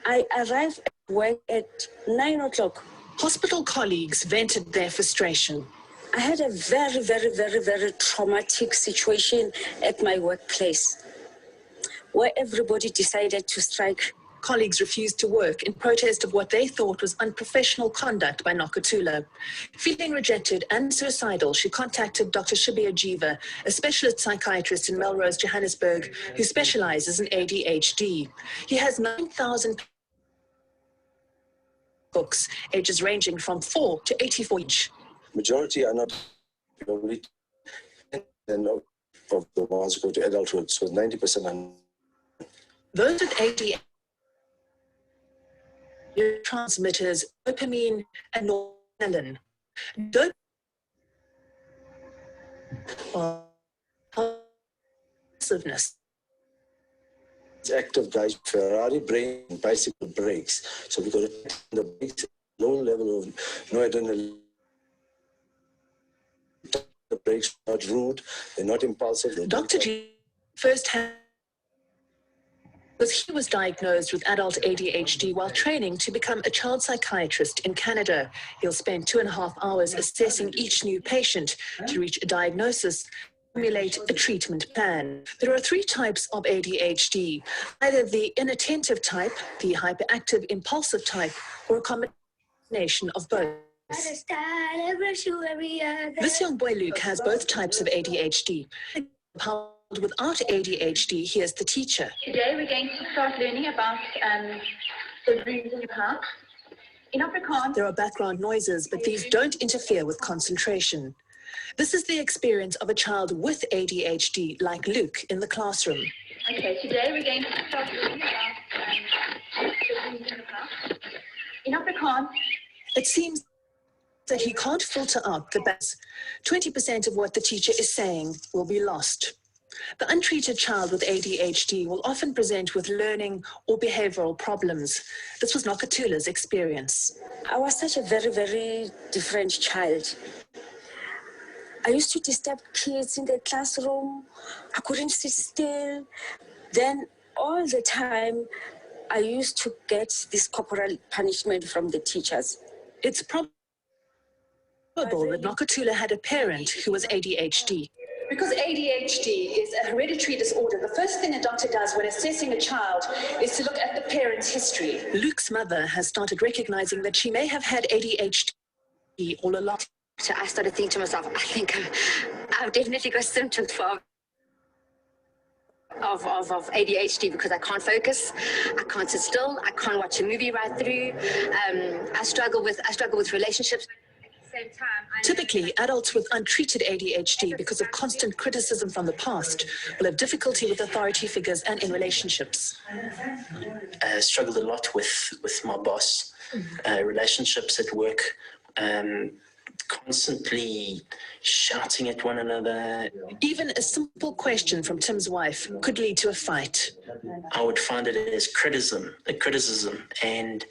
I arrived at work at 9 o'clock. Hospital colleagues vented their frustration. I had a very traumatic situation at my workplace where everybody decided to strike. Colleagues refused to work in protest of what they thought was unprofessional conduct by Nokutula. Feeling rejected and suicidal, she contacted Dr Jeeva, a specialist psychiatrist in Melrose, Johannesburg, who specializes in ADHD. He has 9,000 books, ages ranging from 4 to 84 each. Majority are not only of the ones who go to adulthood, so 90% are. Those with ADHD transmitters dopamine and noradrenaline. Impulsiveness. Active guys, Ferrari brain, bicycle brakes. So we got to the brakes, low level of noradrenaline. The brakes are not rude, they're not impulsive. Dr. Jeeva firsthand, he was diagnosed with adult ADHD while training to become a child psychiatrist in Canada. He'll spend 2.5 hours assessing each new patient to reach a diagnosis, formulate a treatment plan. There are 3 types of ADHD, either the inattentive type, the hyperactive impulsive type, or a combination of both. This young boy Luke has both types of ADHD. Without ADHD, here's the teacher. Today we're going to start learning about the rooms in your house. In Afrikaans, there are background noises, but these don't interfere with concentration. This is the experience of a child with ADHD, like Luke, in the classroom. Okay, today we're going to start learning about the rooms in your house. In Afrikaans, it seems that he can't filter out the best. 20% of what the teacher is saying will be lost. The untreated child with ADHD will often present with learning or behavioral problems. This was Nokutula's experience. I was such a very different child. I used to disturb kids in the classroom. I couldn't sit still. Then all the time, I used to get this corporal punishment from the teachers. It's probable that Nokutula had a parent who was ADHD. Because ADHD is a hereditary disorder, the first thing a doctor does when assessing a child is to look at the parent's history. Luke's mother has started recognizing that she may have had ADHD all along. So I started thinking to myself, I think I've definitely got symptoms of ADHD because I can't focus, I can't sit still, I can't watch a movie right through. I struggle with relationships. Typically, adults with untreated ADHD, because of constant criticism from the past, will have difficulty with authority figures and in relationships. I struggled a lot with my boss, relationships at work, constantly shouting at one another. Even a simple question from Tim's wife could lead to a fight. I would find it as criticism and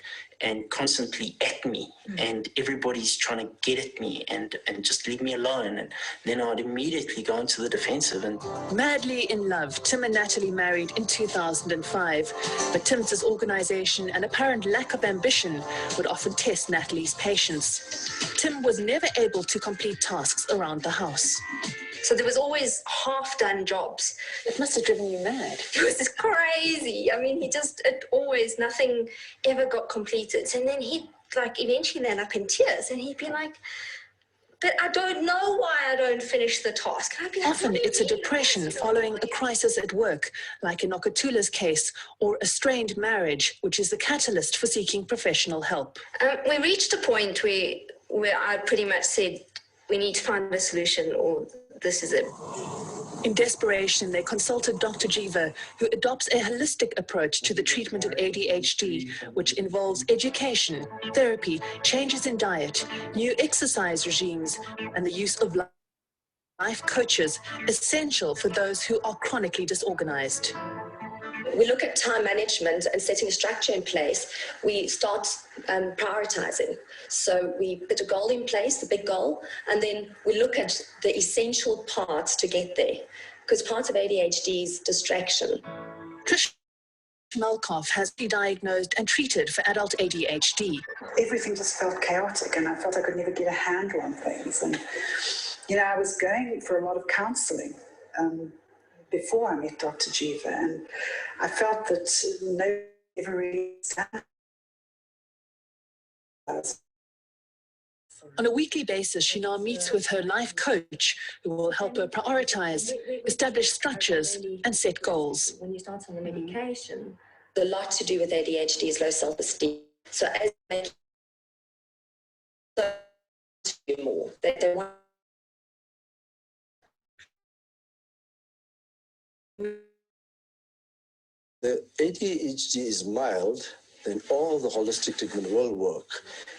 constantly at me, and everybody's trying to get at me and just leave me alone, and then I'd immediately go into the defensive. And madly in love, Tim and Natalie married in 2005, but Tim's disorganization and apparent lack of ambition would often test Natalie's patience. Tim was never able to complete tasks around the house. So there was always half-done jobs. It must have driven you mad. It was just crazy. I mean, nothing ever got completed. And then he'd eventually end up in tears, and he'd be like, but I don't know why I don't finish the task. And I'd be like, often it's a depression following a crisis at work, like in Nokutula's case, or a strained marriage, which is the catalyst for seeking professional help. We reached a point where I pretty much said, we need to find a solution, or this is it. In desperation, they consulted Dr. Jeeva, who adopts a holistic approach to the treatment of ADHD, which involves education, therapy, changes in diet, new exercise regimes, and the use of life coaches, essential for those who are chronically disorganized. We look at time management and setting a structure in place. We start prioritizing. So we put a goal in place, the big goal, and then we look at the essential parts to get there. Because part of ADHD is distraction. Malkoff has been diagnosed and treated for adult ADHD. Everything just felt chaotic, and I felt I could never get a handle on things. And, you know, I was going for a lot of counselling before I met Dr. Jeeva, and I felt that nobody ever really understood. On a weekly basis, she now meets with her life coach, who will help her prioritize, establish structures, and set goals. When you start on the medication, a lot to do with ADHD is low self-esteem. So as they do more, they want. The ADHD is mild, then all the holistic treatment will work.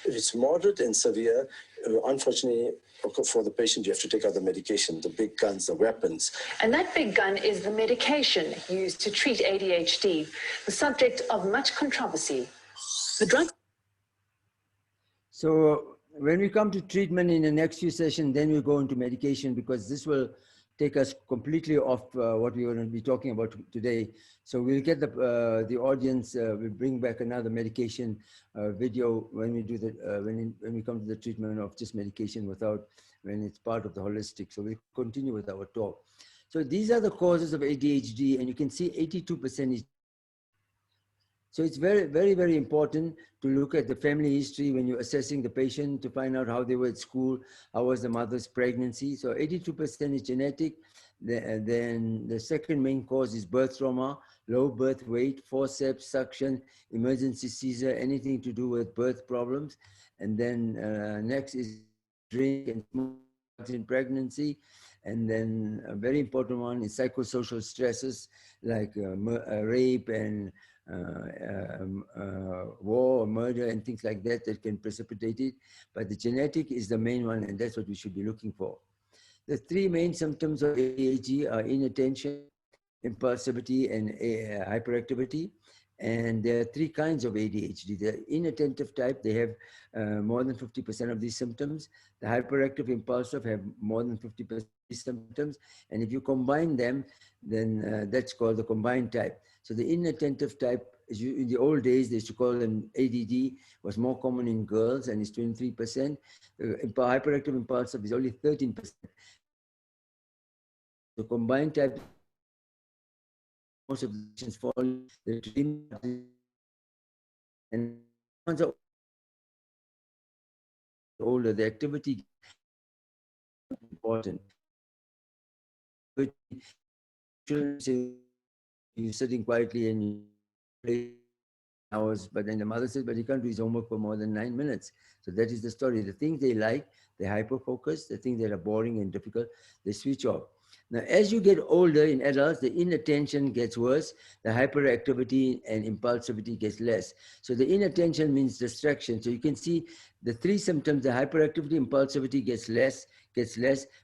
If it's moderate and severe, unfortunately, for the patient, you have to take out the medication, the big guns, the weapons. And that big gun is the medication used to treat ADHD, the subject of much controversy. The drug. So when we come to treatment in the next few sessions, then we go into medication, because this will take us completely off what we are going to be talking about today. So we'll get the audience, we'll bring back another medication video when we do the, when we come to the treatment of just medication when it's part of the holistic. So we'll continue with our talk. So these are the causes of ADHD, and you can see 82% is. So it's very, very, very important to look at the family history when you're assessing the patient to find out how they were at school, how was the mother's pregnancy. So 82% is genetic. Then the second main cause is birth trauma, low birth weight, forceps, suction, emergency seizure, anything to do with birth problems. And then next is drink and smoke in pregnancy. And then a very important one is psychosocial stresses like rape and war or murder and things like that that can precipitate it. But the genetic is the main one, and that's what we should be looking for. The three main symptoms of ADHD are inattention, impulsivity, and hyperactivity. And there are three kinds of ADHD. The inattentive type, they have more than 50% of these symptoms. The hyperactive impulsive have more than 50% of these symptoms. And if you combine them, then that's called the combined type. So the inattentive type, in the old days, they used to call them ADD, was more common in girls, and it's 23%. Hyperactive impulsive is only 13%. The combined type, most of the patients fall the dream, and once are older, the activity is important. But children say you're sitting quietly and you play hours, but then the mother says, but he can't do his homework for more than 9 minutes. So that is the story. The things they like, they hyper-focus. The things that are boring and difficult, they switch off. Now, as you get older in adults, the inattention gets worse, the hyperactivity and impulsivity gets less. So the inattention means distraction. So you can see the three symptoms: the hyperactivity, impulsivity gets less,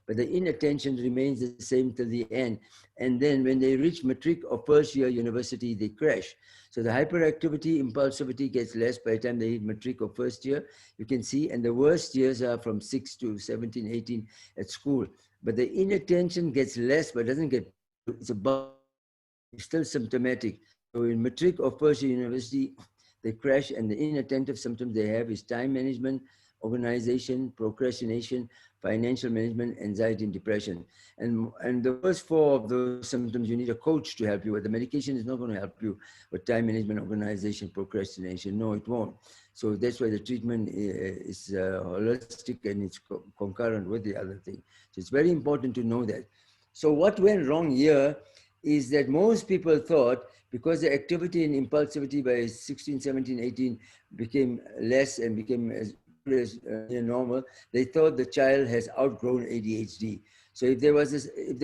but the inattention remains the same till the end. And then when they reach matric or first year university, they crash. So the hyperactivity, impulsivity gets less by the time they hit matric or first year, you can see, and the worst years are from 6 to 17, 18 at school. But the inattention gets less, but doesn't get, it's still symptomatic. So in matric or first year university, they crash, and the inattentive symptoms they have is time management, organization, procrastination, financial management, anxiety, and depression. And the first four of those symptoms, you need a coach to help you with. The medication is not going to help you with time management, organization, procrastination. No, it won't. So that's why the treatment is holistic, and it's concurrent with the other thing. So it's very important to know that. So what went wrong here is that most people thought, because the activity and impulsivity by 16, 17, 18 became less and became as normal, they thought the child has outgrown ADHD. So if there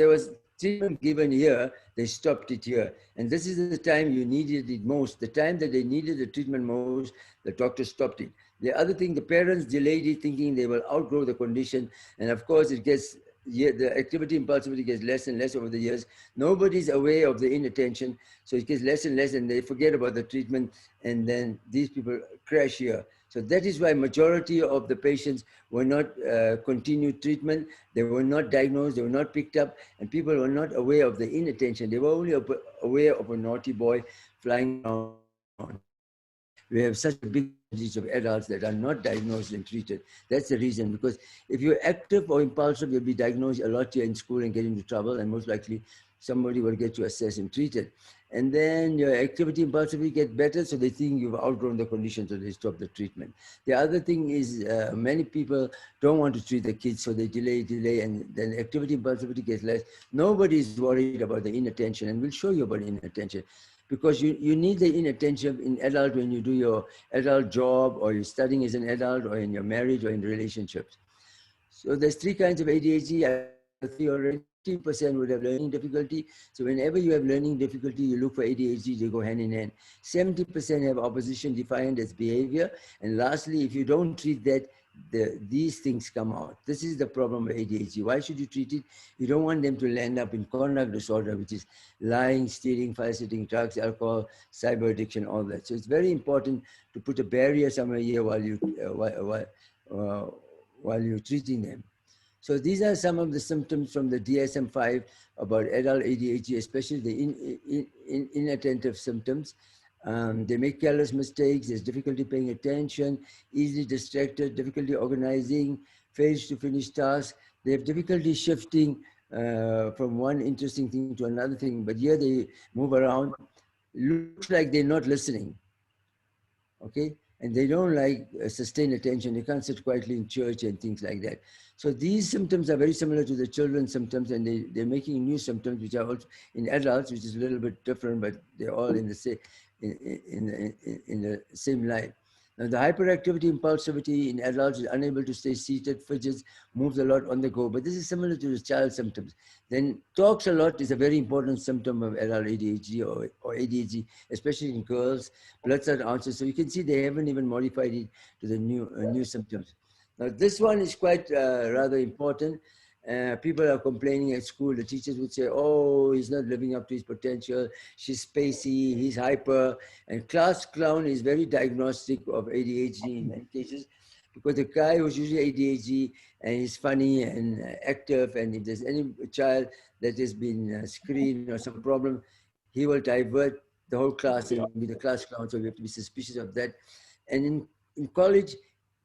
was treatment given here, they stopped it here. And this is the time you needed it most. The time that they needed the treatment most, the doctor stopped it. The other thing, the parents delayed it, thinking they will outgrow the condition. And of course, it gets, the activity impulsivity gets less and less over the years. Nobody's aware of the inattention, so it gets less and less, and they forget about the treatment, and then these people crash here. So that is why majority of the patients were not continued treatment. They were not diagnosed, they were not picked up, and people were not aware of the inattention. They were only aware of a naughty boy flying around. We have such a big percentage of adults that are not diagnosed and treated. That's the reason, because if you're active or impulsive, you'll be diagnosed a lot here in school and get into trouble, and most likely somebody will get you assessed and treated. And then your activity impulsivity get better, so they think you've outgrown the condition, so they stop the treatment. The other thing is many people don't want to treat the kids, so they delay, and then activity impulsivity gets less. Nobody is worried about the inattention, and we'll show you about inattention, because you need the inattention in adult when you do your adult job, or you're studying as an adult, or in your marriage, or in relationships. So there's three kinds of ADHD. I think already 50% would have learning difficulty. So whenever you have learning difficulty, you look for ADHD, they go hand in hand. 70% have opposition defiant as behavior. And lastly, if you don't treat that, these things come out. This is the problem with ADHD. Why should you treat it? You don't want them to land up in conduct disorder, which is lying, stealing, falsifying, drugs, alcohol, cyber addiction, all that. So it's very important to put a barrier somewhere here while you're treating them. So these are some of the symptoms from the DSM-5 about adult ADHD, especially the inattentive symptoms. They make careless mistakes, there's difficulty paying attention, easily distracted, difficulty organizing, fails to finish tasks. They have difficulty shifting from one interesting thing to another thing, but here they move around. Looks like they're not listening, okay? And they don't like sustained attention. They can't sit quietly in church and things like that. So these symptoms are very similar to the children's symptoms, and they're making new symptoms, which are also in adults, which is a little bit different, but they're all in the same, in the same line. Now, the hyperactivity, impulsivity in adults is unable to stay seated, fidgets, moves a lot on the go. But this is similar to the child symptoms. Then talks a lot is a very important symptom of adult ADHD or ADHD, especially in girls. Blood-cell answers. So you can see they haven't even modified it to the new symptoms. Now, this one is quite rather important. People are complaining at school. The teachers would say, oh, he's not living up to his potential. She's spacey, he's hyper. And class clown is very diagnostic of ADHD in many cases, because the guy who's usually ADHD and he's funny and active, and if there's any child that has been screened or some problem, he will divert the whole class and be the class clown. So we have to be suspicious of that. And in college,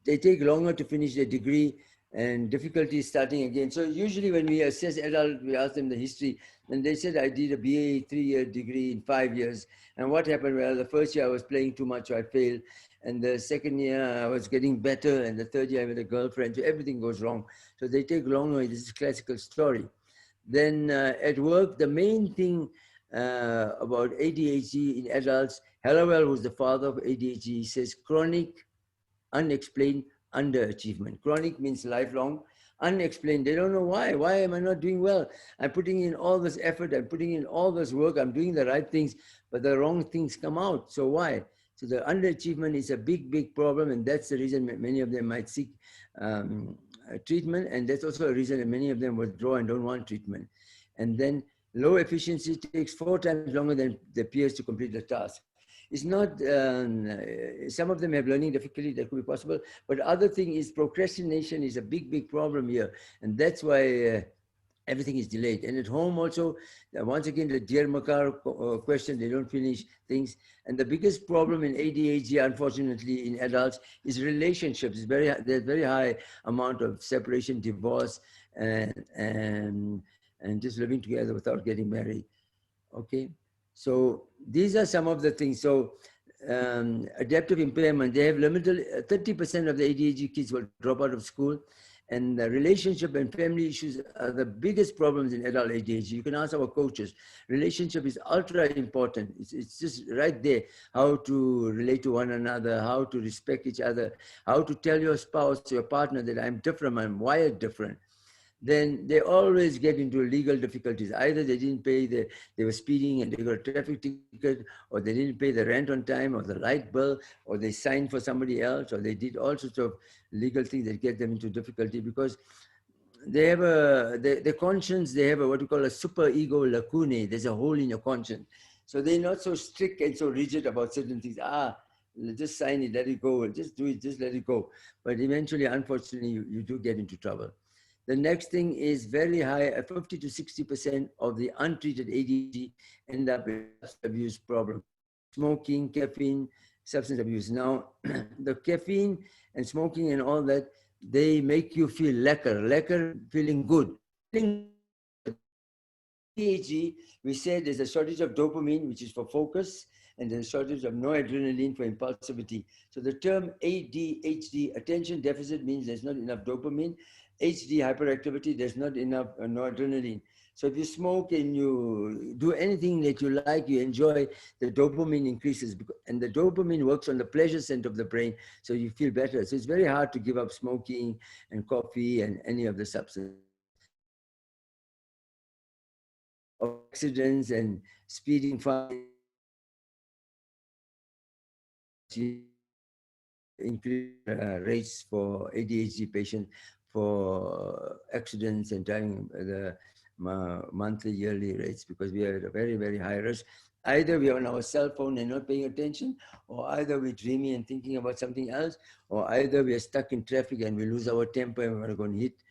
they take longer to finish their degree, and difficulty starting again. So usually when we assess adults, we ask them the history, and they said, I did a BA 3-year degree in 5 years. And what happened? Well, the first year I was playing too much, so I failed. And the second year I was getting better. And the third year I had a girlfriend. So everything goes wrong. So they take longer. This is a classical story. Then at work, the main thing about ADHD in adults, Hallowell, who's the father of ADHD, says chronic, unexplained underachievement. Chronic means lifelong. Unexplained, they don't know why. Why am I not doing well? I'm putting in all this effort, I'm putting in all this work, I'm doing the right things, but the wrong things come out. So why? So the underachievement is a big, big problem, and that's the reason many of them might seek treatment, and that's also a reason that many of them withdraw and don't want treatment. And then low efficiency takes 4 times longer than the peers to complete the task. It's not, some of them have learning difficulty, that could be possible, but other thing is procrastination is a big, big problem here. And that's why everything is delayed. And at home also, once again, the dear Makar question, they don't finish things. And the biggest problem in ADHD, unfortunately, in adults is relationships. There's very high amount of separation, divorce, and just living together without getting married, okay? So these are some of the things. So adaptive impairment, they have limited, 30% of the ADHD kids will drop out of school. And the relationship and family issues are the biggest problems in adult ADHD. You can ask our coaches. Relationship is ultra important. It's just right there. How to relate to one another, how to respect each other, how to tell your spouse, your partner that I'm different, I'm wired different. Then they always get into legal difficulties. Either they didn't pay, they were speeding and they got a traffic ticket, or they didn't pay the rent on time, or the light bill, or they signed for somebody else, or they did all sorts of legal things that get them into difficulty, because they have their conscience, they have what we call a super ego lacunae. There's a hole in your conscience. So they're not so strict and so rigid about certain things. just sign it, let it go, just do it, just let it go. But eventually, unfortunately, you do get into trouble. The next thing is very high, 50 to 60% of the untreated ADHD end up with substance abuse problem. Smoking, caffeine, substance abuse. Now, the caffeine and smoking and all that, they make you feel lekker, feeling good. ADHD, we said there's a shortage of dopamine, which is for focus, and there's a shortage of noradrenaline for impulsivity. So the term ADHD, attention deficit, means there's not enough dopamine. HD, hyperactivity, there's not enough noradrenaline. So if you smoke and you do anything that you like, you enjoy, the dopamine increases. And the dopamine works on the pleasure center of the brain, so you feel better. So it's very hard to give up smoking and coffee and any of the substances. Accidents and speeding fines increase rates for ADHD patients for accidents and driving, the monthly, yearly rates, because we are at a very, very high risk. Either we are on our cell phone and not paying attention, or either we're dreaming and thinking about something else, or either we are stuck in traffic and we lose our temper and we're going to hit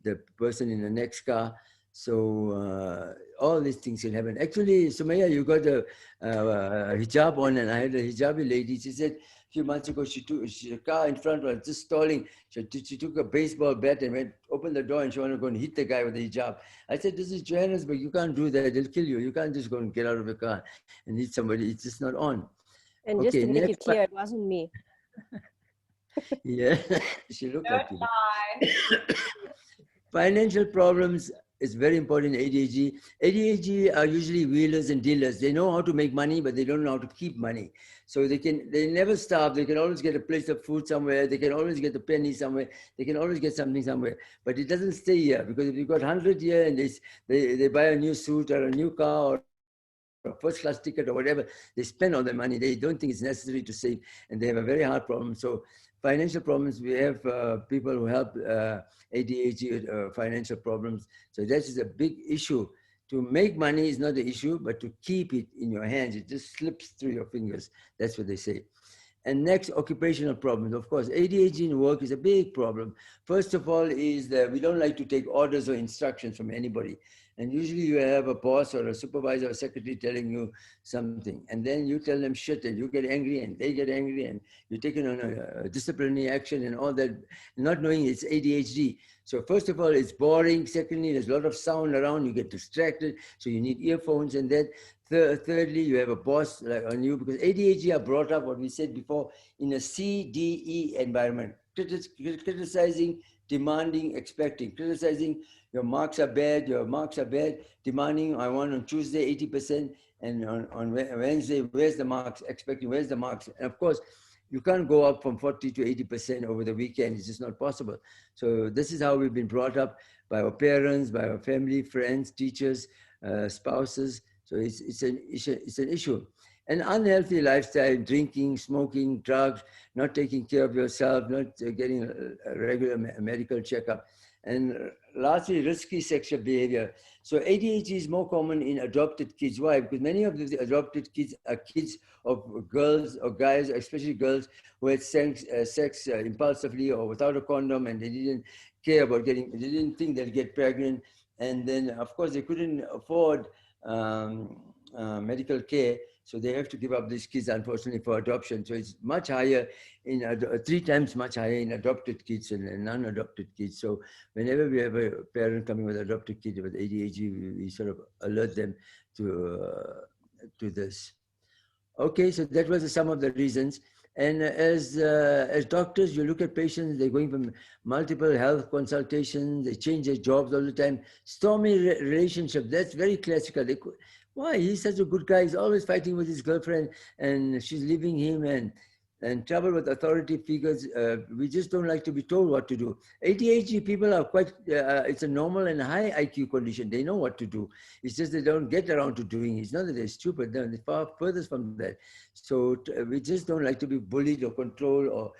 the person in the next car. So all these things will happen. Actually, Sumaya, you got a hijab on, and I had a hijabi lady. She said a few months ago, a car in front was just stalling. She took a baseball bat and opened the door, and she wanted to go and hit the guy with the hijab. I said, this is Johannesburg. You can't do that. They'll kill you. You can't just go and get out of the car and hit somebody. It's just not on. And just to make it clear, it wasn't me. Yeah, she looked Don't like you. lie. Financial problems is very important in ADHD. ADHD are usually wheelers and dealers. They know how to make money, but they don't know how to keep money. So they never starve. They can always get a plate of food somewhere. They can always get a penny somewhere. They can always get something somewhere. But it doesn't stay here, because if you've got 100 here and they buy a new suit or a new car or a first-class ticket or whatever, they spend all their money. They don't think it's necessary to save, and they have a very hard problem. So financial problems, we have people who help ADHD financial problems. So that is a big issue. To make money is not the issue, but to keep it in your hands, it just slips through your fingers. That's what they say. And next, occupational problems. Of course, ADHD in work is a big problem. First of all is that we don't like to take orders or instructions from anybody. And usually you have a boss or a supervisor or secretary telling you something. And then you tell them shit and you get angry and they get angry and you're taking on a disciplinary action and all that, not knowing it's ADHD. So first of all, it's boring. Secondly, there's a lot of sound around. You get distracted. So you need earphones and that. Thirdly, you have a boss like on you, because ADHD are brought up, what we said before, in a CDE environment. Criticizing, demanding, expecting. Criticizing, your marks are bad, demanding, I want on Tuesday 80%, and on Wednesday, where's the marks, expecting, where's the marks? And of course, you can't go up from 40 to 80% over the weekend. It's just not possible. So this is how we've been brought up by our parents, by our family, friends, teachers, spouses. So it's an issue. An unhealthy lifestyle, drinking, smoking, drugs, not taking care of yourself, not getting a regular medical checkup. And lastly, risky sexual behavior. So ADHD is more common in adopted kids. Why? Because many of the adopted kids are kids of girls or guys, especially girls, who had sex impulsively or without a condom, and they didn't care about they didn't think they'd get pregnant. And then, of course, they couldn't afford medical care. So they have to give up these kids, unfortunately, for adoption. So it's much higher, 3 times much higher in adopted kids than non-adopted kids. So whenever we have a parent coming with an adopted kid with ADHD, we sort of alert them to this. Okay, so that was some of the reasons. And as doctors, you look at patients, they're going from multiple health consultations, they change their jobs all the time. Stormy relationship, that's very classical. Why? He's such a good guy. He's always fighting with his girlfriend and she's leaving him, and trouble with authority figures. We just don't like to be told what to do. ADHD people are quite, it's a normal and high IQ condition. They know what to do. It's just they don't get around to doing it. It's not that they're stupid. They're far furthest from that. So we just don't like to be bullied or controlled or,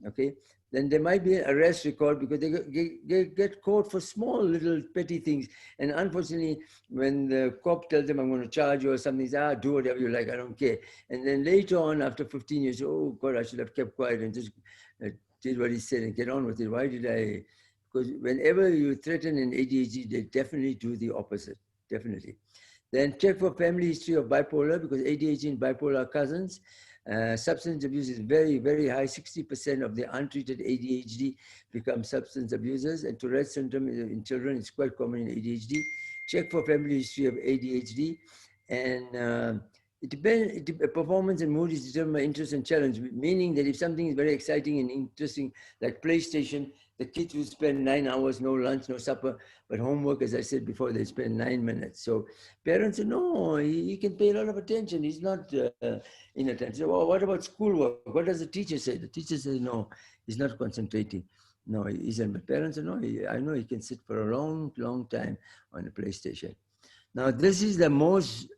okay. then there might be an arrest record because they get caught for small little petty things. And unfortunately, when the cop tells them, I'm going to charge you or something, they say, do whatever you like, I don't care. And then later on, after 15 years, oh God, I should have kept quiet and just did what he said and get on with it. Why did I? Because whenever you threaten an ADHD, they definitely do the opposite, definitely. Then check for family history of bipolar, because ADHD and bipolar are cousins. Substance abuse is very, very high. 60% of the untreated ADHD become substance abusers, and Tourette syndrome in children is quite common in ADHD. Check for family history of ADHD, and it depends. Performance and mood is determined by interest and challenge, meaning that if something is very exciting and interesting, like PlayStation, the kids will spend 9 hours, no lunch, no supper, but homework, as I said before, they spend 9 minutes. So parents say, no, he can pay a lot of attention. He's not inattentive. So, well, what about schoolwork? What does the teacher say? The teacher says, no, he's not concentrating. No, he isn't. But parents say, no, I know he can sit for a long, long time on a PlayStation. Now, this is the most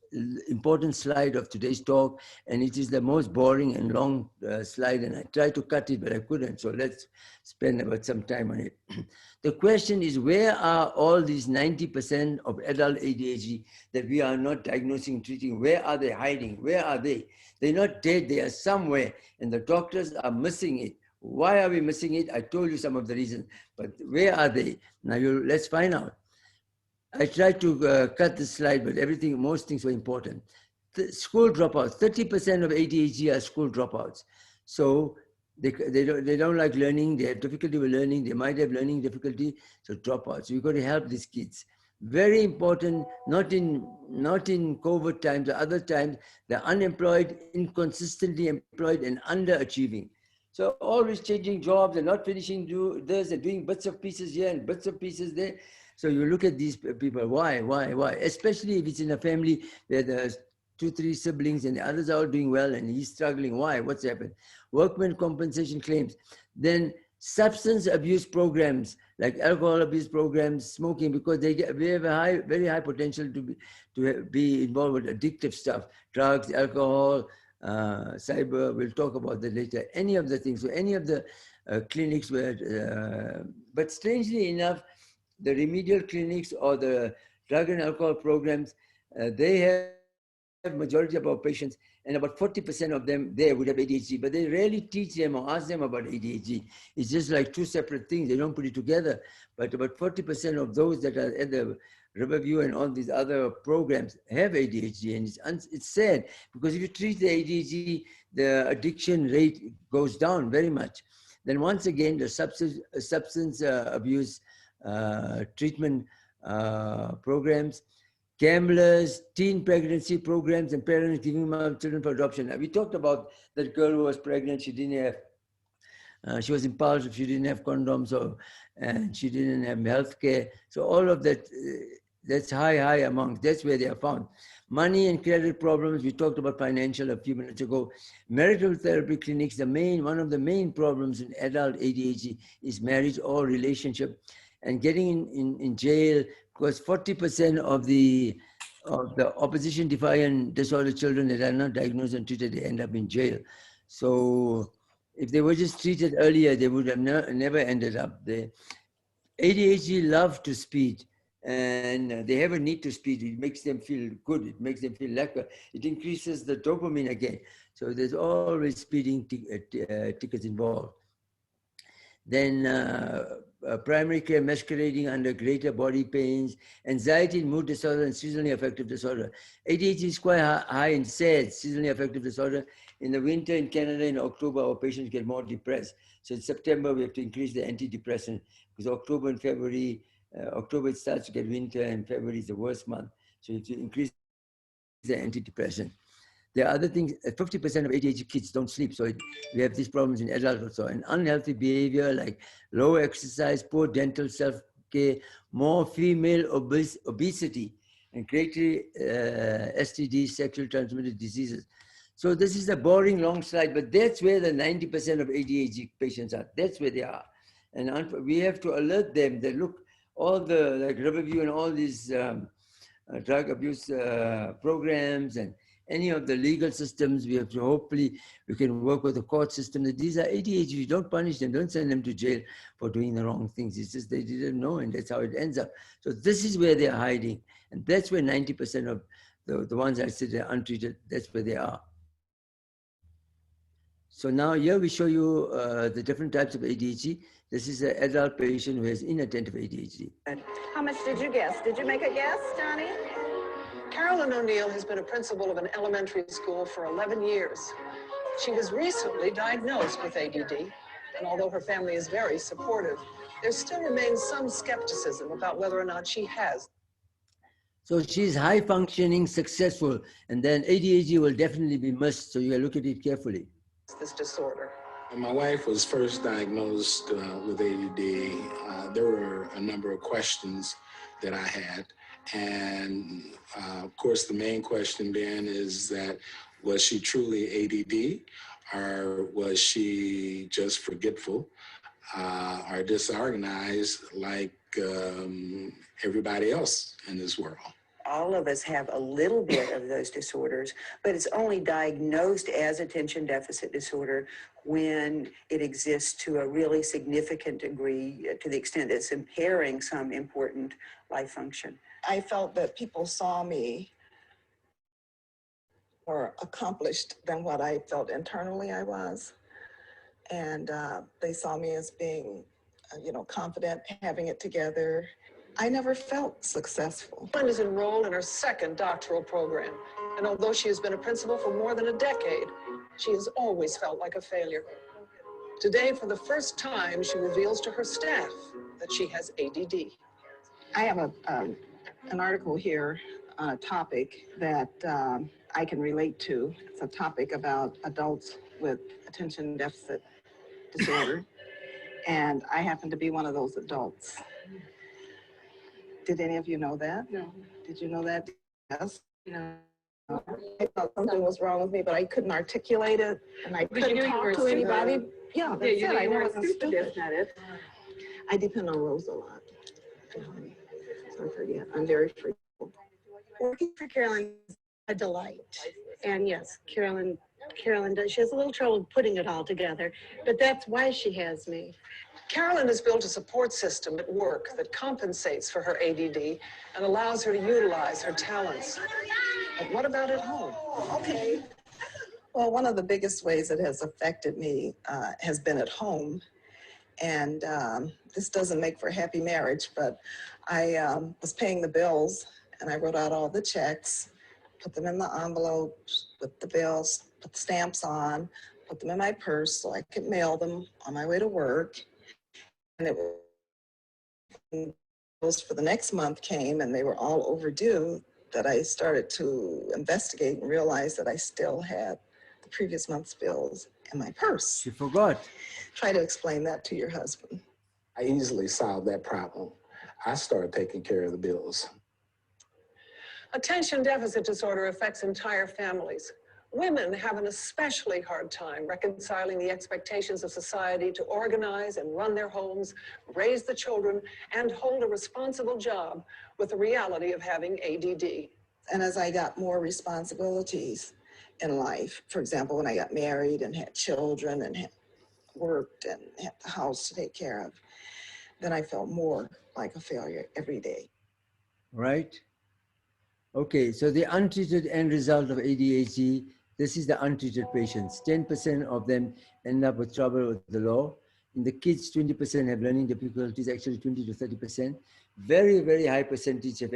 important slide of today's talk, and it is the most boring and long slide, and I tried to cut it, but I couldn't, so let's spend about some time on it. The question is, where are all these 90% of adult ADHD that we are not diagnosing, treating? Where are they hiding? Where are they? They're not dead, they are somewhere, and the doctors are missing it. Why are we missing it? I told you some of the reasons, but where are they? Now, let's find out. I tried to cut the slide, but most things were important. School dropouts, 30% of ADHD are school dropouts. So they don't like learning, they have difficulty with learning, they might have learning difficulty, so dropouts. You've got to help these kids. Very important, not in COVID times or other times, they're unemployed, inconsistently employed, and underachieving. So always changing jobs, they're not finishing this, they're doing bits of pieces here and bits of pieces there. So you look at these people, why? Especially if it's in a family where there's 2-3 siblings and the others are all doing well and he's struggling. Why? What's happened? Workman compensation claims. Then substance abuse programs like alcohol abuse programs, smoking, because they have a very high potential to be involved with addictive stuff, drugs, alcohol, cyber. We'll talk about that later. Any of the things, so any of the clinics where, but strangely enough, the remedial clinics or the drug and alcohol programs, they have majority of our patients, and about 40% of them there would have ADHD, but they rarely teach them or ask them about ADHD. It's just like two separate things. They don't put it together. But about 40% of those that are at the Riverview and all these other programs have ADHD, and it's sad because if you treat the ADHD, the addiction rate goes down very much. Then once again, the substance abuse treatment programs, gamblers, teen pregnancy programs, and parents giving up children for adoption. Now, we talked about that girl who was pregnant. She didn't have, she was impulsive. She didn't have condoms, and she didn't have health care. So all of that, that's high amount. That's where they are found. Money and credit problems. We talked about financial a few minutes ago. Marital therapy clinics. One of the main problems in adult ADHD is marriage or relationship. And getting in jail, because 40% of the opposition defiant disorder children that are not diagnosed and treated, they end up in jail. So if they were just treated earlier, they would have never ended up there. ADHD love to speed, and they have a need to speed. It makes them feel good. It makes them feel lekker. It increases the dopamine again. So there's always speeding tickets involved. Then primary care masquerading under greater body pains, anxiety and mood disorder, and seasonally affective disorder. ADHD is quite high in SAD, seasonally affective disorder. In the winter in Canada, in October, our patients get more depressed. So in September, we have to increase the antidepressant because October and February, October it starts to get winter and February is the worst month. So you have to increase the antidepressant. There are other things. 50% of ADHD kids don't sleep, so we have these problems in adults also. And unhealthy behavior like low exercise, poor dental self-care, more female obesity, and greater STDs, sexually transmitted diseases. So this is a boring long slide, but that's where the 90% of ADHD patients are. That's where they are. And we have to alert them that, look, all the, like Riverview and all these drug abuse programs and any of the legal systems. We have to hopefully, we can work with the court system. That these are ADHD, don't punish them, don't send them to jail for doing the wrong things. It's just they didn't know, and that's how it ends up. So this is where they're hiding. And that's where 90% of the ones I said are untreated, that's where they are. So now here we show you the different types of ADHD. This is an adult patient who has inattentive ADHD. How much did you guess? Did you make a guess, Johnny? Carolyn O'Neill has been a principal of an elementary school for 11 years. She was recently diagnosed with ADD, and although her family is very supportive, there still remains some skepticism about whether or not she has. So she's high functioning, successful, and then ADHD will definitely be missed, so you look at it carefully. This disorder. My wife was first diagnosed with ADD. There were a number of questions that I had. And of course, the main question then is that, was she truly ADD, or was she just forgetful or disorganized like everybody else in this world? All of us have a little bit of those disorders, but it's only diagnosed as attention deficit disorder when it exists to a really significant degree, to the extent that it's impairing some important life function. I felt that people saw me more accomplished than what I felt internally I was. And they saw me as being, confident, having it together. I never felt successful. Carolyn is enrolled in her second doctoral program, and although she has been a principal for more than a decade, she has always felt like a failure. Today, for the first time, she reveals to her staff that she has ADD. I have an article here on a topic that I can relate to. It's a topic about adults with attention deficit disorder, and I happen to be one of those adults. Did any of you know that? No. Did you know that? Yes. No. I thought something was wrong with me, but I couldn't articulate it, and I couldn't talk to anybody. Yeah, that's it. I know it's stupid. I depend on Rose a lot. So I forget. I'm very forgetful. Working for Carolyn is a delight. And yes, Carolyn does. She has a little trouble putting it all together, but that's why she has me. Carolyn has built a support system at work that compensates for her ADD and allows her to utilize her talents. But what about at home? Okay. Well, one of the biggest ways it has affected me has been at home. And this doesn't make for a happy marriage, but I was paying the bills, and I wrote out all the checks, put them in the envelopes with the bills, put the stamps on, put them in my purse so I could mail them on my way to work. And it was for the next month came, and they were all overdue, that I started to investigate and realize that I still had the previous month's bills in my purse. She forgot. Try to explain that to your husband. I easily solved that problem. I started taking care of the bills. Attention deficit disorder affects entire families. Women have an especially hard time reconciling the expectations of society to organize and run their homes, raise the children, and hold a responsible job with the reality of having ADD. And as I got more responsibilities in life, for example, when I got married and had children and had worked and had the house to take care of, then I felt more like a failure every day. Right? Okay, so the untreated end result of ADHD, this is the untreated patients. 10% of them end up with trouble with the law. In the kids, 20% have learning difficulties, actually 20 to 30%. Very, very high percentage of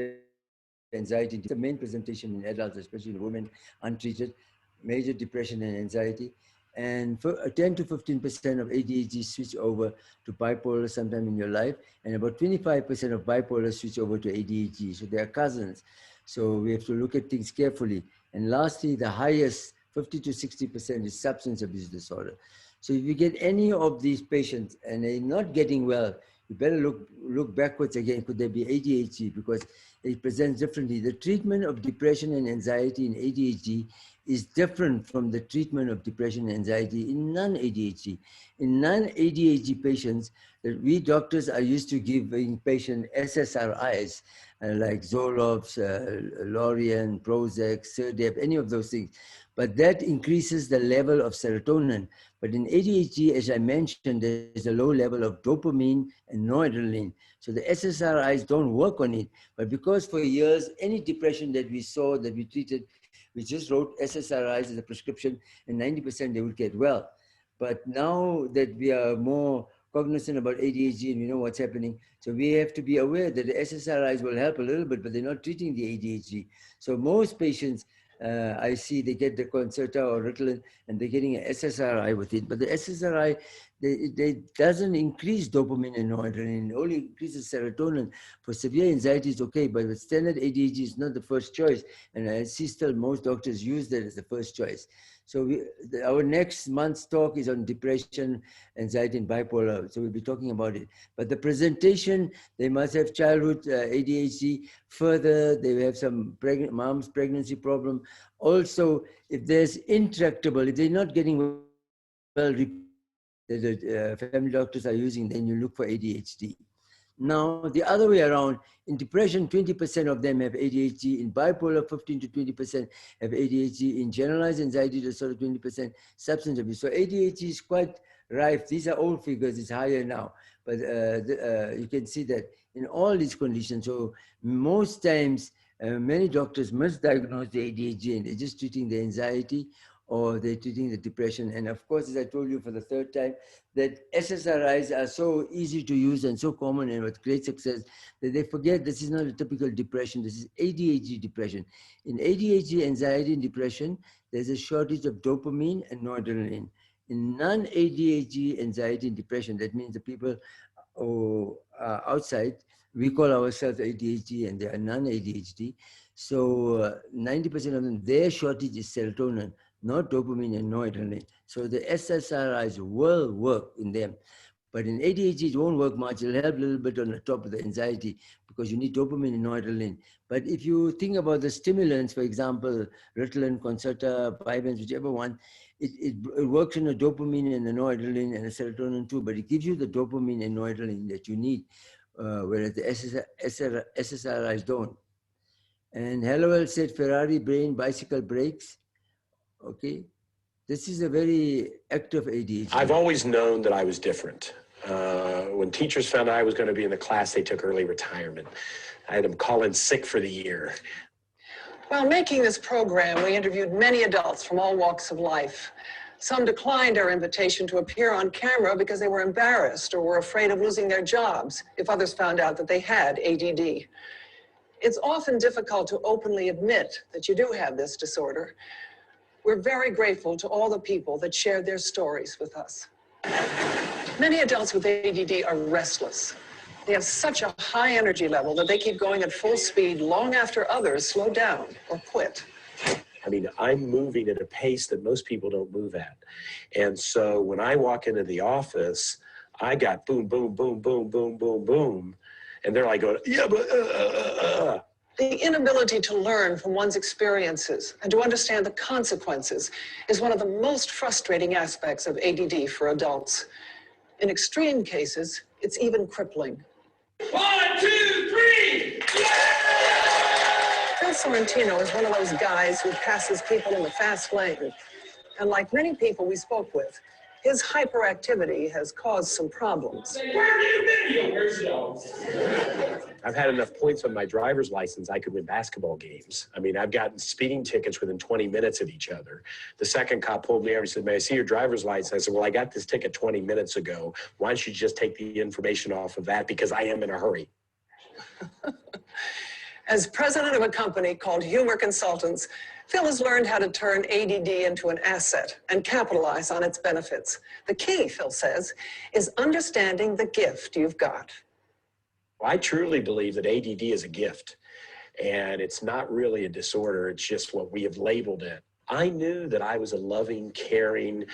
anxiety. The main presentation in adults, especially in women, untreated, major depression and anxiety. And 10 to 15% of ADHD switch over to bipolar sometime in your life. And about 25% of bipolar switch over to ADHD. So they are cousins. So we have to look at things carefully. And lastly, the highest, 50 to 60% is substance abuse disorder. So if you get any of these patients and they're not getting well, you better look backwards again. Could there be ADHD? Because it presents differently. The treatment of depression and anxiety in ADHD is different from the treatment of depression and anxiety in non-ADHD. In non-ADHD patients, we doctors are used to giving patients SSRIs, like Zoloft, Lorien, Prozac, Serdep, any of those things. But that increases the level of serotonin. But in ADHD, as I mentioned, there's a low level of dopamine and noradrenaline. So the SSRIs don't work on it. But because for years, any depression that we saw, that we treated, we just wrote SSRIs as a prescription, and 90% they would get well. But now that we are more cognizant about ADHD and we know what's happening, so we have to be aware that the SSRIs will help a little bit, but they're not treating the ADHD. So most patients, I see they get the Concerta or Ritalin and they're getting an SSRI with it. But the SSRI, they doesn't increase dopamine and noradrenaline, it only increases serotonin. For severe anxiety, it's okay, but with standard ADHD, it's not the first choice. And I see still most doctors use that as the first choice. So our next month's talk is on depression, anxiety, and bipolar. So we'll be talking about it. But the presentation, they must have childhood ADHD. Further, they have some mom's pregnancy problem. Also, if there's intractable, if they're not getting well, the family doctors are using, then you look for ADHD. Now, the other way around, in depression, 20% of them have ADHD. In bipolar, 15 to 20% have ADHD. In generalized anxiety disorder, 20% substance abuse. So ADHD is quite rife. These are old figures, it's higher now. But you can see that in all these conditions. So most times, many doctors misdiagnose the ADHD and they're just treating the anxiety or they're treating the depression. And of course, as I told you for the third time, that SSRIs are so easy to use and so common and with great success that they forget this is not a typical depression, this is ADHD depression. In ADHD, anxiety and depression, there's a shortage of dopamine and noradrenaline. In non-ADHD, anxiety and depression, that means the people who are outside, we call ourselves ADHD and they are non-ADHD. So 90% of them, their shortage is serotonin, not dopamine and noradrenaline. So the SSRIs will work in them. But in ADHD, it won't work much. It'll help a little bit on the top of the anxiety because you need dopamine and noradrenaline. But if you think about the stimulants, for example, Ritalin, Concerta, Vyvanse, whichever one, it works on the dopamine and the noradrenaline and the serotonin too, but it gives you the dopamine and noradrenaline that you need, whereas the SSRIs don't. And Hallowell said Ferrari brain, bicycle brakes. Okay. This is a very active ADHD. I've always known that I was different. When teachers found out I was going to be in the class, they took early retirement. I had them call in sick for the year. While making this program, we interviewed many adults from all walks of life. Some declined our invitation to appear on camera because they were embarrassed or were afraid of losing their jobs if others found out that they had ADD. It's often difficult to openly admit that you do have this disorder. We're very grateful to all the people that shared their stories with us. Many adults with ADD are restless. They have such a high energy level that they keep going at full speed long after others slow down or quit. I mean, I'm moving at a pace that most people don't move at. And so when I walk into the office, I got boom, boom, boom, boom, boom, boom, boom. And they're like going, yeah, but The inability to learn from one's experiences and to understand the consequences is one of the most frustrating aspects of ADD for adults. In extreme cases, it's even crippling. 1, 2, 3! Phil Sorrentino is one of those guys who passes people in the fast lane. And like many people we spoke with, his hyperactivity has caused some problems. Where have you been? Where's y'all? I've had enough points on my driver's license, I could win basketball games. I mean, I've gotten speeding tickets within 20 minutes of each other. The second cop pulled me over and said, may I see your driver's license? I said, well, I got this ticket 20 minutes ago. Why don't you just take the information off of that because I am in a hurry. As president of a company called Humor Consultants, Phil has learned how to turn ADD into an asset and capitalize on its benefits. The key, Phil says, is understanding the gift you've got. I truly believe that ADD is a gift, and it's not really a disorder. It's just what we have labeled it. I knew that I was a loving, caring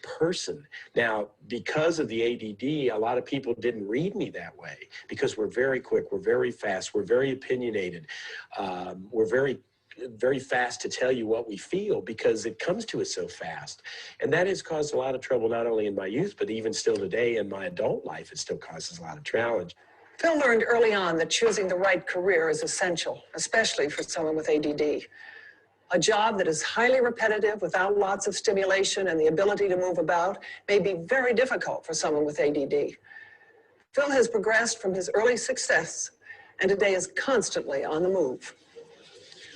person. Now, because of the ADD, a lot of people didn't read me that way because we're very quick, we're very fast, we're very opinionated, we're very fast to tell you what we feel because it comes to us so fast. And that has caused a lot of trouble, not only in my youth, but even still today in my adult life, it still causes a lot of challenge. Phil learned early on that choosing the right career is essential, especially for someone with ADD. A job that is highly repetitive without lots of stimulation and the ability to move about may be very difficult for someone with ADD. Phil has progressed from his early success and today is constantly on the move.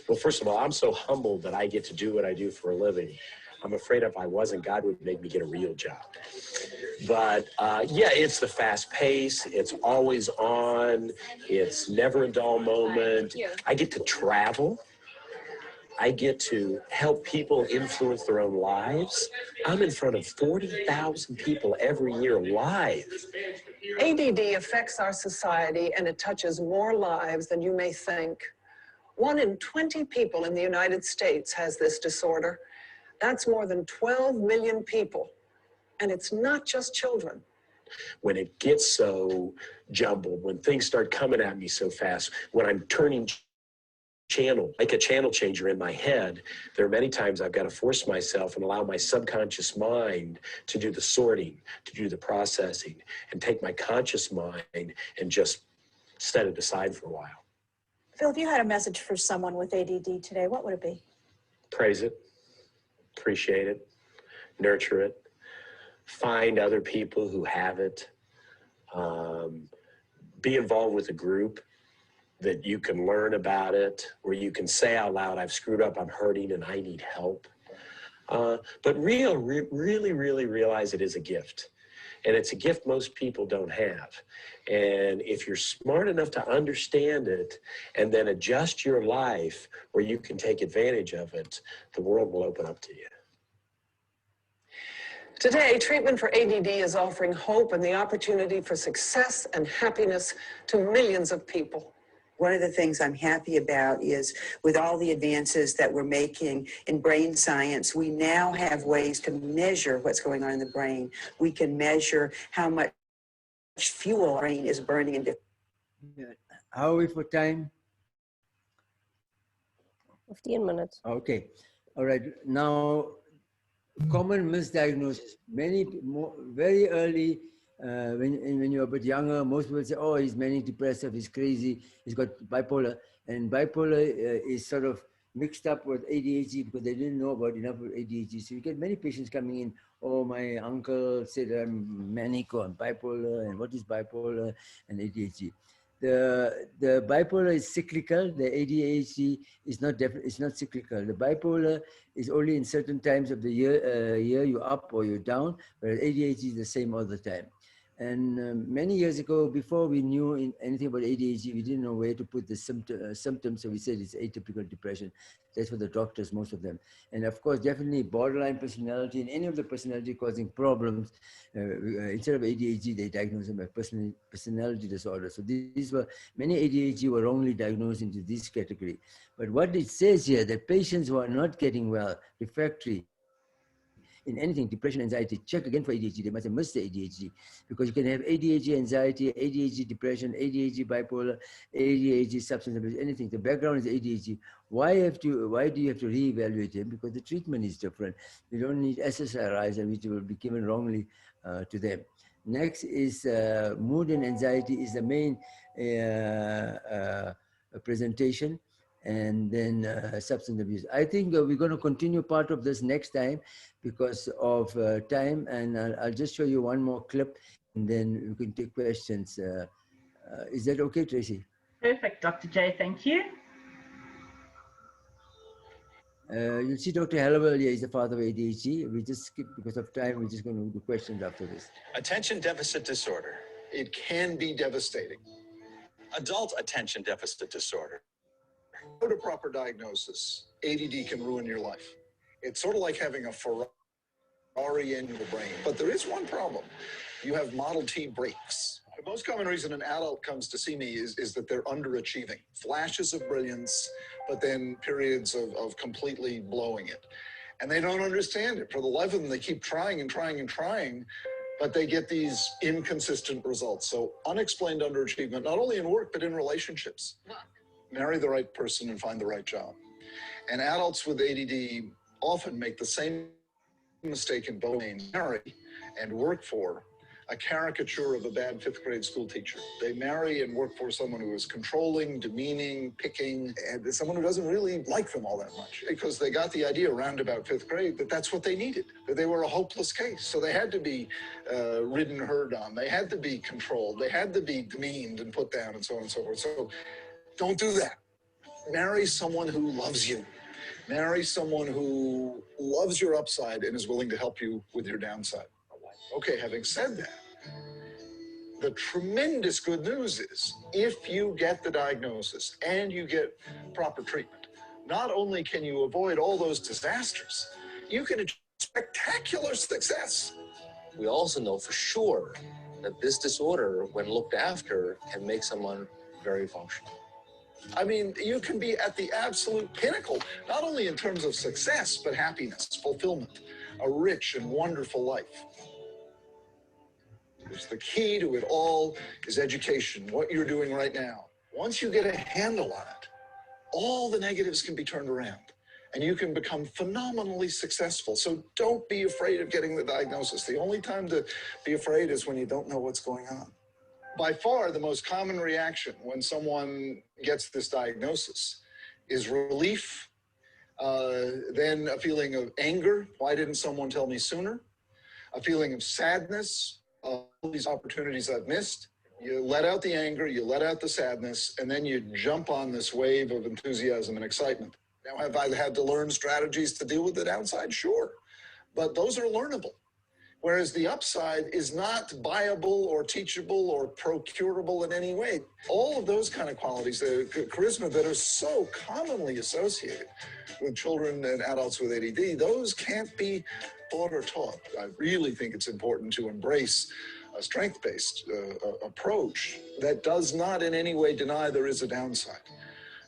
Well, first of all, I'm so humbled that I get to do what I do for a living. I'm afraid if I wasn't, God would make me get a real job. But yeah, it's the fast pace. It's always on. It's never a dull moment. I get to travel. I get to help people influence their own lives. I'm in front of 40,000 people every year live. ADD affects our society and it touches more lives than you may think. 1 in 20 people in the United States has this disorder. That's more than 12 million people. And it's not just children. When it gets so jumbled, when things start coming at me so fast, when I'm turning channel, like a channel changer in my head, there are many times I've got to force myself and allow my subconscious mind to do the sorting, to do the processing, and take my conscious mind and just set it aside for a while. Phil, if you had a message for someone with ADD today, what would it be? Praise it, appreciate it, nurture it, find other people who have it, be involved with a group that you can learn about it, where you can say out loud, I've screwed up, I'm hurting, and I need help. But really realize it is a gift. And it's a gift most people don't have. And if you're smart enough to understand it and then adjust your life where you can take advantage of it, the world will open up to you. Today, treatment for ADD is offering hope and the opportunity for success and happiness to millions of people. One of the things I'm happy about is with all the advances that we're making in brain science, we now have ways to measure what's going on in the brain. We can measure how much fuel our brain is burning in different. How are we for time? 15 minutes. Okay. All right. Now, common misdiagnosis. Very early, when you're a bit younger, most people say, oh, he's manic depressive, he's crazy, he's got bipolar. And bipolar is sort of mixed up with ADHD because they didn't know about enough of ADHD. So you get many patients coming in, oh, my uncle said I'm manic or I'm bipolar, and what is bipolar and ADHD? The bipolar is cyclical. The ADHD is not cyclical. The bipolar is only in certain times of the year you're up or you're down, whereas ADHD is the same all the time. And many years ago, before we knew anything about ADHD, we didn't know where to put the symptoms, so we said it's atypical depression. That's for the doctors, most of them. And of course, definitely borderline personality and any of the personality causing problems, instead of ADHD, they diagnose them as personality disorder. So these were, many ADHD were wrongly diagnosed into this category. But what it says here, that patients who are not getting well, refractory, in anything, depression, anxiety, check again for ADHD. They must have missed the ADHD because you can have ADHD, anxiety, ADHD, depression, ADHD, bipolar, ADHD, substance abuse, anything. The background is ADHD. Why do you have to reevaluate him? Because the treatment is different. You don't need SSRIs, which will be given wrongly to them. Next is mood and anxiety is the main presentation. And then substance abuse. I think we're going to continue part of this next time because of time, and I'll just show you one more clip, and then we can take questions. Is that okay, Tracy? Perfect, Dr. J, thank you. You'll see Dr. Hallowell here is the father of ADHD. We just skip because of time. We're just going to do questions after this. Attention deficit disorder. It can be devastating. Adult attention deficit disorder. Without a proper diagnosis, ADD can ruin your life. It's sort of like having a Ferrari in your brain. But there is one problem. You have Model T brakes. The most common reason an adult comes to see me is that they're underachieving. Flashes of brilliance, but then periods of completely blowing it. And they don't understand it. For the life of them, they keep trying and trying and trying, but they get these inconsistent results. So unexplained underachievement, not only in work, but in relationships. Marry the right person and find the right job. And adults with ADD often make the same mistake in both domains, marry and work for a caricature of a bad fifth grade school teacher. They marry and work for someone who is controlling, demeaning, picking, and someone who doesn't really like them all that much because they got the idea around about fifth grade that that's what they needed, that they were a hopeless case. So they had to be ridden herd on. They had to be controlled. They had to be demeaned and put down and so on and so forth. So don't do that. Marry someone who loves you. Marry someone who loves your upside and is willing to help you with your downside. Okay, having said that, the tremendous good news is if you get the diagnosis and you get proper treatment, not only can you avoid all those disasters, you can achieve spectacular success. We also know for sure that this disorder, when looked after, can make someone very functional. I mean, you can be at the absolute pinnacle, not only in terms of success, but happiness, fulfillment, a rich and wonderful life. The key to it all is education, what you're doing right now. Once you get a handle on it, all the negatives can be turned around and you can become phenomenally successful. So don't be afraid of getting the diagnosis. The only time to be afraid is when you don't know what's going on. By far, the most common reaction when someone gets this diagnosis is relief, then a feeling of anger. Why didn't someone tell me sooner? A feeling of sadness. All these opportunities I've missed. You let out the anger, you let out the sadness, and then you jump on this wave of enthusiasm and excitement. Now, have I had to learn strategies to deal with the downside? Sure. But those are learnable. Whereas the upside is not buyable or teachable or procurable in any way. All of those kind of qualities, the charisma that are so commonly associated with children and adults with ADD, those can't be taught or taught. I really think it's important to embrace a strength-based approach that does not in any way deny there is a downside,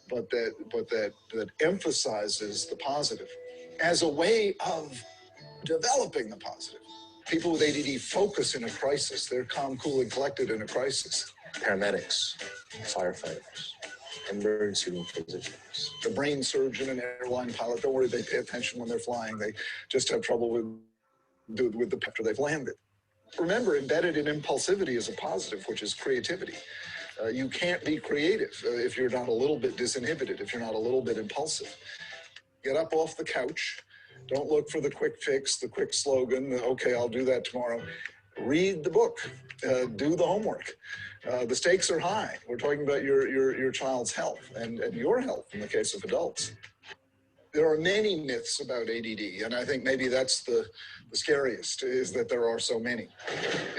but that emphasizes the positive as a way of developing the positive. People with ADD focus in a crisis. They're calm, cool, and collected in a crisis. Paramedics, firefighters, emergency room physicians. The brain surgeon and airline pilot, don't worry, they pay attention when they're flying. They just have trouble with the after they've landed. Remember, embedded in impulsivity is a positive, which is creativity. You can't be creative if you're not a little bit disinhibited, if you're not a little bit impulsive. Get up off the couch. Don't look for the quick fix, the quick slogan, okay, I'll do that tomorrow. Read the book, do the homework. The stakes are high. We're talking about your child's health and your health in the case of adults. There are many myths about ADD, and I think maybe that's the scariest, is that there are so many.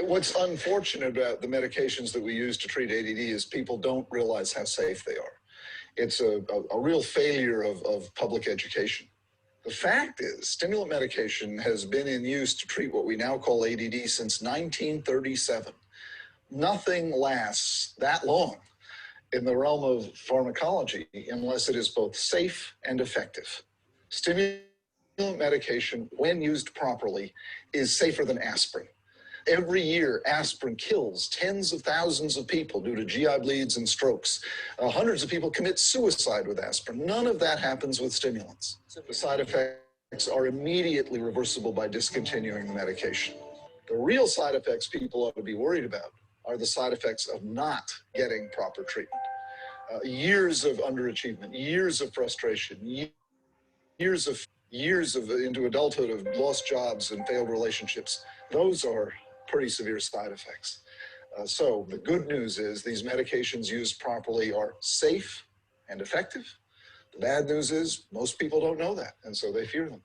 What's unfortunate about the medications that we use to treat ADD is people don't realize how safe they are. It's a real failure of public education. The fact is, stimulant medication has been in use to treat what we now call ADD since 1937. Nothing lasts that long in the realm of pharmacology unless it is both safe and effective. Stimulant medication, when used properly, is safer than aspirin. Every year, aspirin kills tens of thousands of people due to GI bleeds and strokes. Hundreds of people commit suicide with aspirin. None of that happens with stimulants. The side effects are immediately reversible by discontinuing the medication. The real side effects people ought to be worried about are the side effects of not getting proper treatment. Years of underachievement, years of frustration, years of into adulthood of lost jobs and failed relationships. Those are pretty severe side effects. So the good news is these medications used properly are safe and effective. The bad news is most people don't know that, and so they fear them.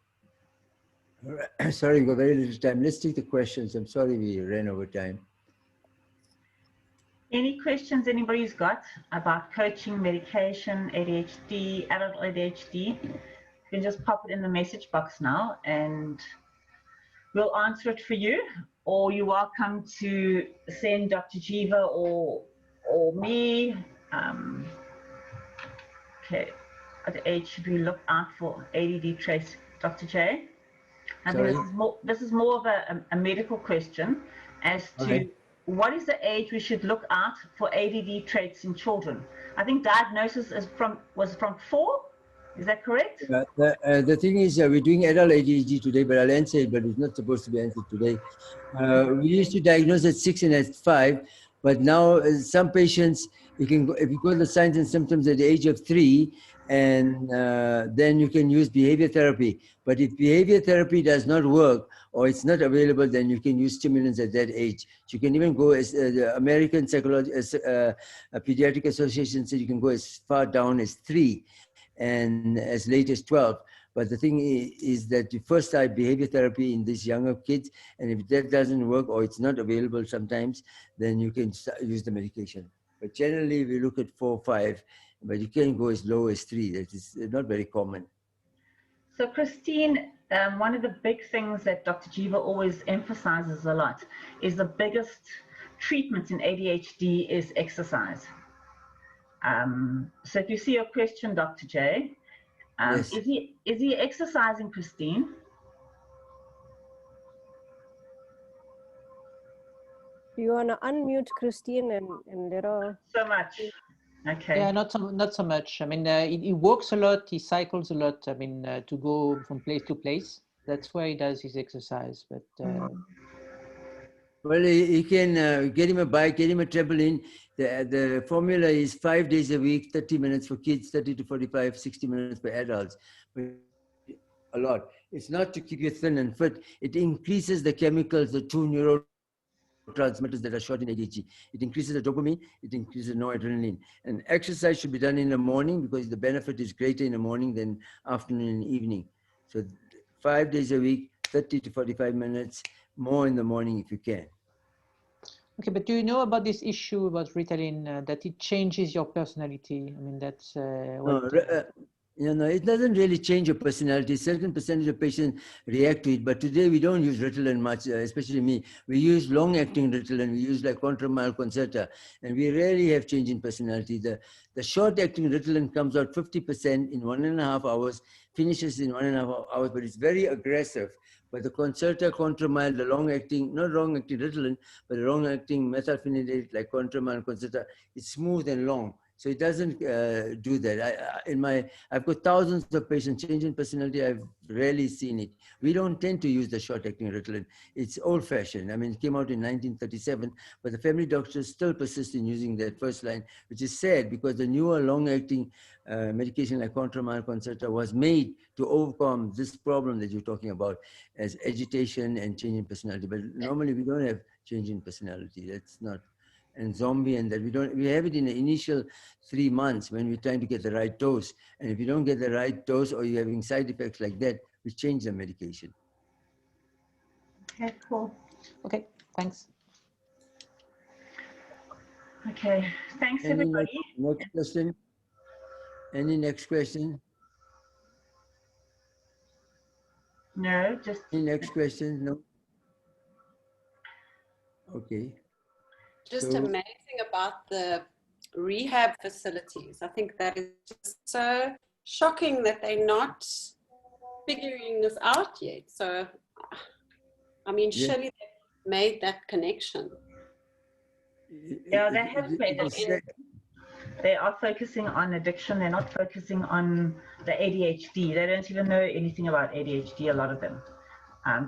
All right. Sorry, we've got very little time. Let's take the questions. I'm sorry we ran over time. Any questions anybody's got about coaching, medication, ADHD, adult ADHD? You can just pop it in the message box now and we'll answer it for you, or you're welcome to send Dr. Jeeva or me. Okay, at age should we look out for ADD traits, Dr. J? I think this is more of a medical question as to what is the age we should look out for ADD traits in children. I think diagnosis was from 4. Is that correct? The thing is, we're doing adult ADHD today, but I'll answer it, but it's not supposed to be answered today. We used to diagnose at 6 and at 5, but now some patients, if you go to the signs and symptoms at the age of 3, and then you can use behavior therapy. But if behavior therapy does not work or it's not available, then you can use stimulants at that age. So you can even go as the American Pediatric Association said you can go as far down as 3 and as late as 12. But the thing is that you first start behavior therapy in these younger kids, and if that doesn't work or it's not available sometimes, then you can use the medication. But generally, we look at 4, 5, but you can go as low as 3. That is not very common. So Christine, one of the big things that Dr. Jeeva always emphasizes a lot is the biggest treatment in ADHD is exercise. So if you see your question, Dr. J, yes. is he exercising, Christine? You want to unmute Christine and let her. So much. Okay. Yeah, not so much. I mean, he walks a lot. He cycles a lot. I mean, to go from place to place. That's where he does his exercise. But well, you can get him a bike, get him a trampoline. The formula is 5 days a week, 30 minutes for kids, 30 to 45, 60 minutes for adults. But a lot. It's not to keep you thin and fit. It increases the chemicals, the 2 neurotransmitters that are shot in ADHD. It increases the dopamine, it increases noradrenaline. And exercise should be done in the morning because the benefit is greater in the morning than afternoon and evening. So 5 days a week, 30 to 45 minutes, more in the morning if you can. okay, but do you know about this issue about Ritalin, that it changes your personality? I mean, that's what... No, it doesn't really change your personality. Certain percentage of patients react to it, but today we don't use Ritalin much, especially me. We use long-acting Ritalin. We use like Contramal, Concerta, and we rarely have change in personality. The short-acting Ritalin comes out 50% in 1.5 hours, finishes in 1.5 hours, but it's very aggressive. But the Concerta, Contramal, the long-acting, not long-acting Ritalin, but the long-acting methylphenidate like Contramal and Concerta, it's smooth and long. So it doesn't do that. I've got thousands of patients changing personality. I've rarely seen it. We don't tend to use the short-acting Ritalin. It's old-fashioned. I mean, it came out in 1937, but the family doctors still persist in using that first line, which is sad because the newer long-acting medication like Contramal, Concerta was made to overcome this problem that you're talking about as agitation and change in personality. But normally we don't have change in personality. That's not. And zombie and that we have it in the initial 3 months when we're trying to get the right dose. And if you don't get the right dose or you're having side effects like that, we change the medication. Okay, cool. Okay, thanks. Okay, thanks everybody. Next question? Any next question? No, just... Any next question? No? Okay. Just amazing about the rehab facilities. I think that is just so shocking that they're not figuring this out yet. So, I mean, surely they've made that connection. Yeah, they have made it. They are focusing on addiction. They're not focusing on the ADHD. They don't even know anything about ADHD, a lot of them.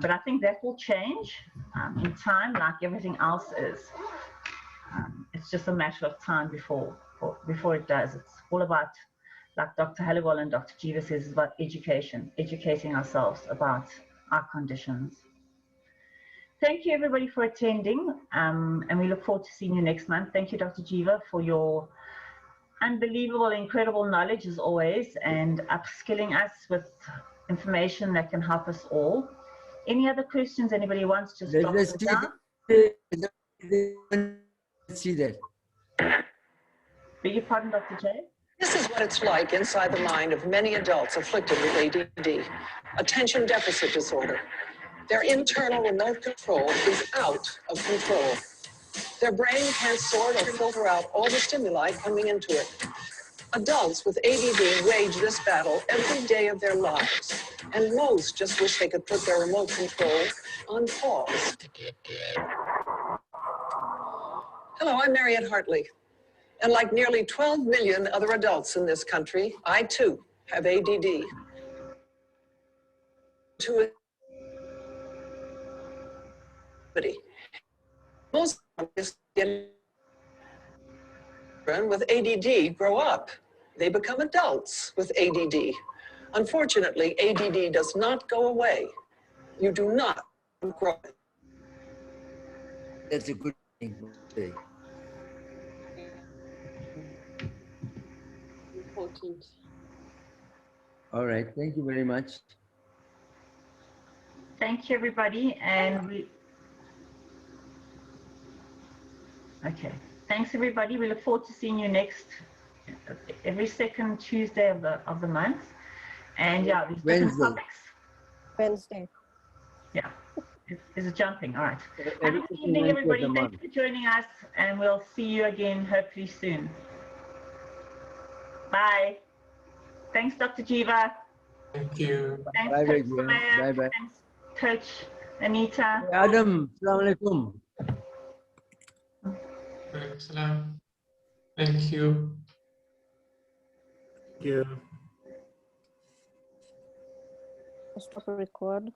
But I think that will change in time, like everything else is. It's just a matter of time before it does. It's all about, like Dr. Halliwell and Dr. Jeeva says, it's about education, educating ourselves about our conditions. Thank you everybody for attending, and we look forward to seeing you next month. Thank you, Dr. Jeeva, for your unbelievable, incredible knowledge as always, and upskilling us with information that can help us all. Any other questions anybody wants to stop us down? Let's see that. Beg your pardon, Dr. J? This is what it's like inside the mind of many adults afflicted with ADD, attention deficit disorder. Their internal remote control is out of control. Their brain can't sort or filter out all the stimuli coming into it. Adults with ADD wage this battle every day of their lives, and most just wish they could put their remote control on pause. Hello, I'm Mariette Hartley. And like nearly 12 million other adults in this country, I too have ADD to most children with ADD grow up. They become adults with ADD. Unfortunately, ADD does not go away. You do not grow. That's a good thing to say. Important. All right. Thank you very much. Thank you, everybody. And okay. Thanks, everybody. We look forward to seeing you every second Tuesday of the month. And yeah, there's different topics. Wednesday. Yeah. Is it jumping? All right. Have a good evening, everybody. Thank you for joining us, and we'll see you again hopefully soon. Bye. Thanks, Dr. Jeeva. Thank you. Thanks, Bye, Coach Regina. Samaya. Bye-bye. Thanks, Coach Anita. Hey, Adam, Assalamu alaikum. Salam. Thank you. Stop the record.